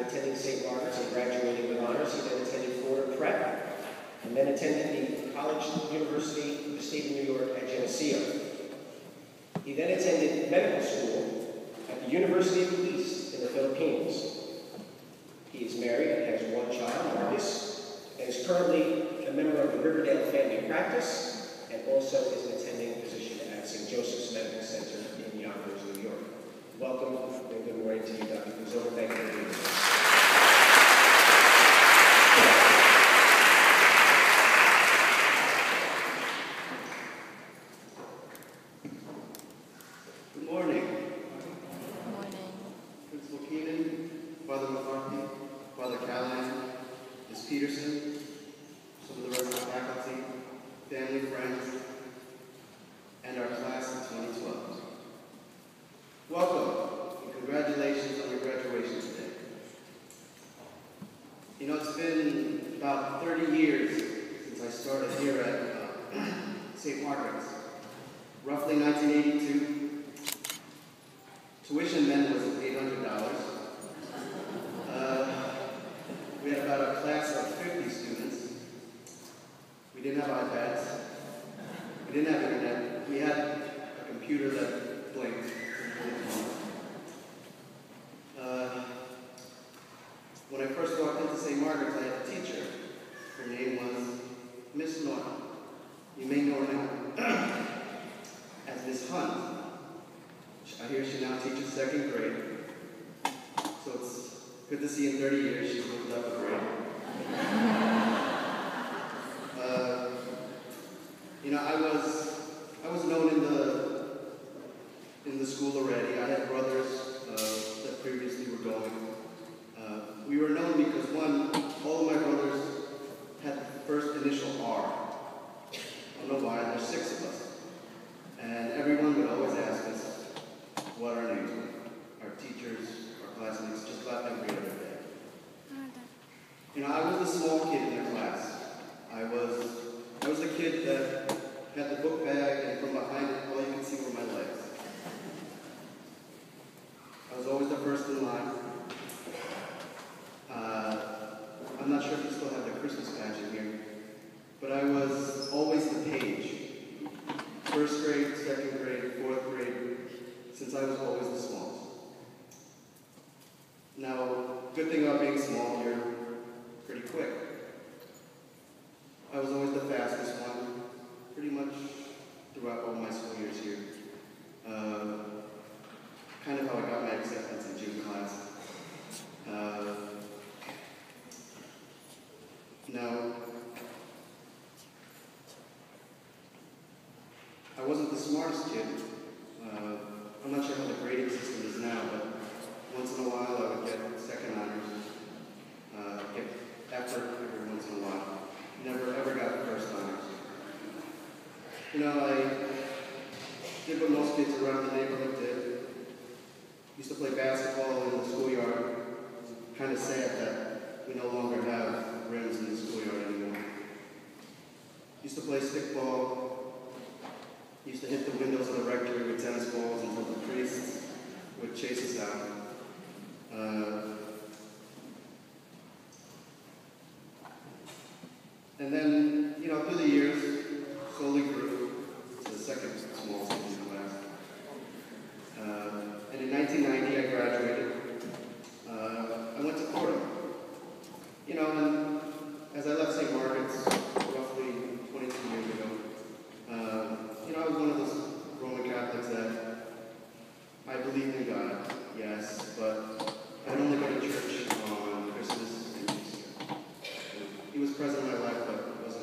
attending St. Margaret's and graduating with honors, he then attended Florida Prep, and then attended the University of the State of New York at Geneseo. He then attended medical school at the University of the East in the Philippines. He is married and has one child, Marcus, and is currently a member of the Riverdale Family Practice, and also is an attending physician at St. Joseph's Medical Center in Yonkers, New York. Welcome and good morning to you, Dr. Cortona. Thank you for being here. Good morning. Principal Keenan, Father McCarthy, Father Callahan, Ms. Peterson, some of the rest of the faculty, family, friends, and our class of 2012. Welcome and congratulations on your graduation today. You know, it's been about 30 years since I started here at St. Margaret's, roughly 1982. Tuition then was $800. We had about a class of 50 students. We didn't have iPads. We didn't have internet. We had a computer that blinked. When I first walked into St. Margaret's, I had a teacher. Her name was Miss Norton. You may know her now as Miss Hunt. I hear she now teaches 2nd grade. So it's good to see in 30 years she's moved up a grade. You know, I was known in the school already. I had brothers that previously were going. We were known because one, all of my brothers had the first initial R. I don't know why, there's 6 of us. And everyone would always ask us what our names were. Our teachers, our classmates, just about every other day. You know, I was the small kid in their class. I was the kid that had the book bag, and from behind it, all you could see were my legs. I was always the first in line. I'm not sure if you still have the Christmas patch in here, but I was always the page. 1st grade, 2nd grade, 4th grade, since I was always the smallest. Now, good thing about being small, you're pretty quick. I was always the fastest one, pretty much throughout all my school years here. Kind of how I got my acceptance in gym class. Now, I wasn't the smartest kid. I'm not sure how the grading system is now, but once in a while I would get 2nd honors, get effort every once in a while. Never ever got 1st honors. You know, I did what most kids around the neighborhood did. Used to play basketball in the schoolyard. Kind of sad that we no longer have rims in the schoolyard anymore. Used to play stickball. Used to hit the windows of the rectory with tennis balls until the priests would chase us out. And then, you know, through the years, slowly grew to the 2nd smallest in the class. And in 1990, I graduated. I went to Cortona. You know, and as I left St. Margaret's roughly 22 years ago, you know, I was one of those Roman Catholics that I believed in God, yes, but I'd only go to church on Christmas and Easter. He was present in my life, but it wasn't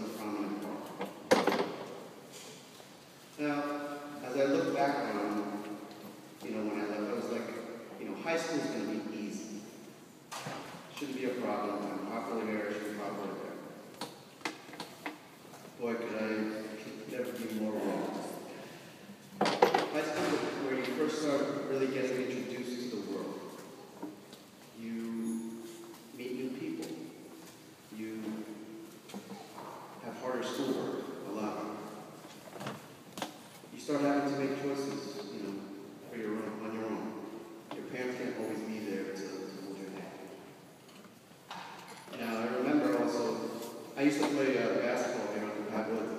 used to play basketball here on the Backwoods,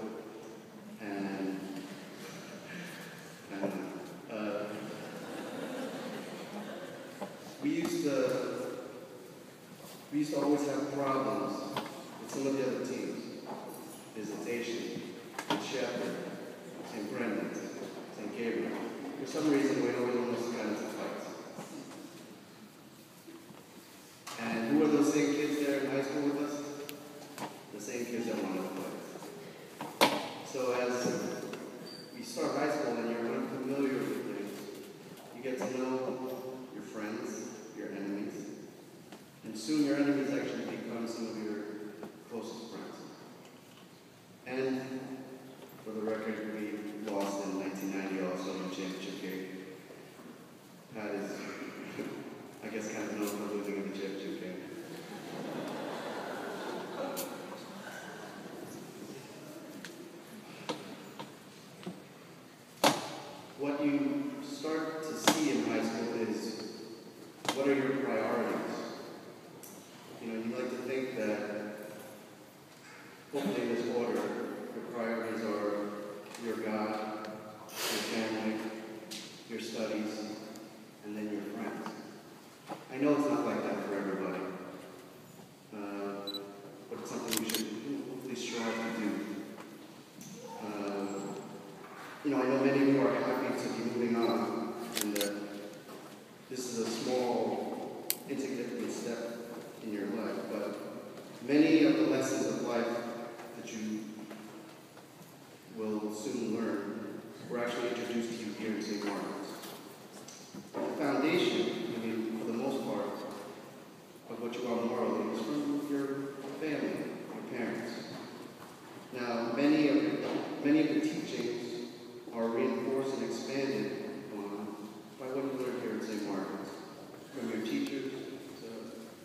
and we used to always have problems with some of the other teams. Visitation, Shepherd, St. Brendan's, St. Gabriel. For some reason, we always almost got into fights. And who were those same kids there in high school with us? The same kids that wanted to play. So as you start high school and you're unfamiliar with things, you get to know your friends, your enemies, and soon your enemies actually become some of your closest friends. And for the record, we lost in 1990 also in the championship game. Pat is, I guess, kind of known for losing in the championship game. What you start to see in high school is, what are your priorities? You know, you like to think that, hopefully in this order, your priorities are your God, your family, your studies, and then your friends. I know it's not like that for everybody, but it's something we should hopefully strive to do. You know, I know many of you are happy to be moving on, and that this is a small, insignificant step in your life, but many of the lessons of life that you will soon learn were actually introduced to you here in St. Margaret's. The foundation, I mean, for the most part, of what you are morally is from your family, your parents. Now, many of the teachings are reinforced and expanded on by what you learn here at St. Margaret's. From your teachers to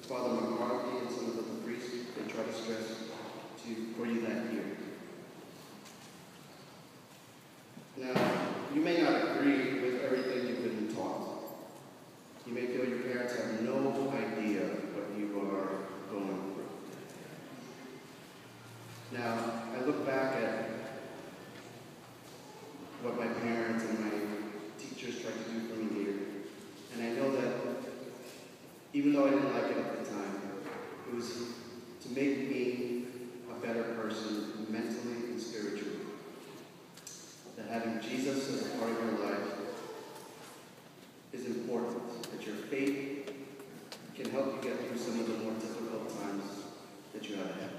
Father Margaret and some of the priests, they try to stress for you that year. Now, you may not agree with everything you've been taught. You may feel your parents have no idea what you are going through. Now, I look back at what my parents and my teachers tried to do for me here, and I know that even though I didn't like it at the time, it was to make me a better person mentally and spiritually. That having Jesus as a part of your life is important. That your faith can help you get through some of the more difficult times that you have ahead.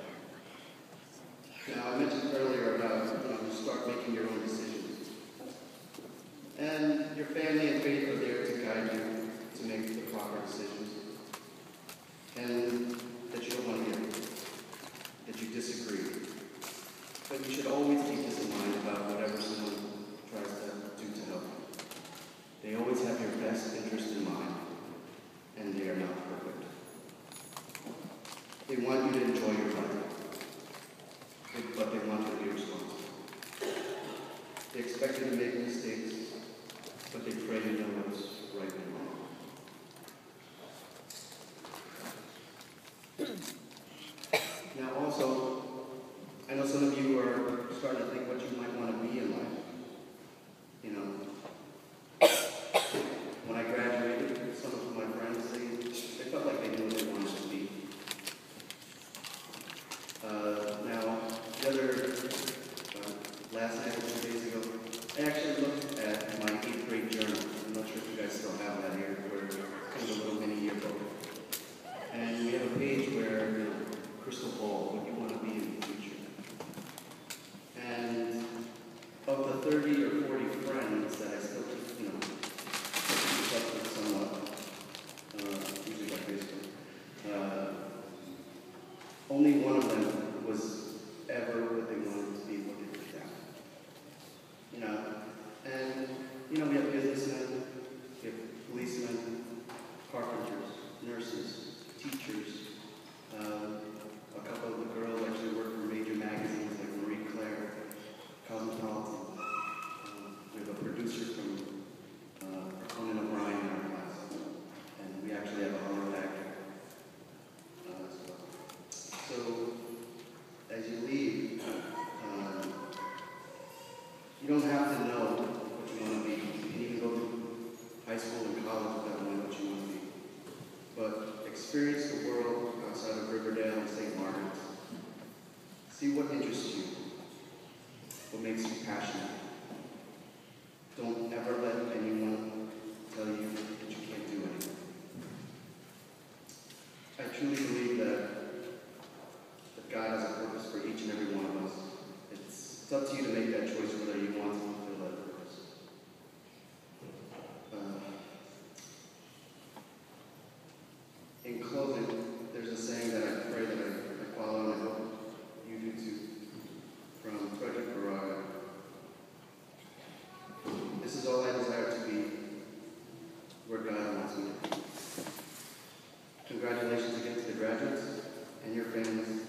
Now, I mentioned earlier about you start making your own decisions. And your family and faith are there to guide you to make the proper decisions. And that you don't want to hear, that you disagree. But you should always keep this in mind about whatever someone tries to do to help you. They always have your best interest in mind, and they are not perfect. They want you to enjoy your life, but they want you to be responsible. They expect you to make mistakes, but they pray you know what's right and wrong. Now also, I know some of you are starting to think what you might want to be in life. You know, when I graduated, some of my friends, they felt like they knew what they wanted to be. Now, the other, last night or 2 days ago, I actually looked at my 8th grade journal. I'm not sure if you guys still have that here, where it's kind of a little mini yearbook. And we have a page where, you know, crystal ball, what you want to be in the future. And of the 30 or 40 friends that I still keep, you know, keep in touch with somewhat, usually by Facebook, only one of them was ever what they wanted to be what they put down. You know, and, you know, we have businessmen, we have policemen, carpenters, nurses, teachers. A couple of the girls actually work for major magazines like Marie Claire, Cosmopolitan. We have a producer from Cortona in our class, and we actually have a horror actor as well. So, as Experience the world outside of Riverdale and St. Margaret. See what interests you, what makes you passionate. Don't ever let anyone tell you that you can't do anything. I truly believe that God has a purpose for each and every one of us. It's up to you to make that choice whether you want to fulfill that purpose. In closing, there's a saying that I pray that I follow, and I hope you do too, from Frederick Baraga. This is all I desire to be, where God wants me to be. Congratulations again to the graduates and your families.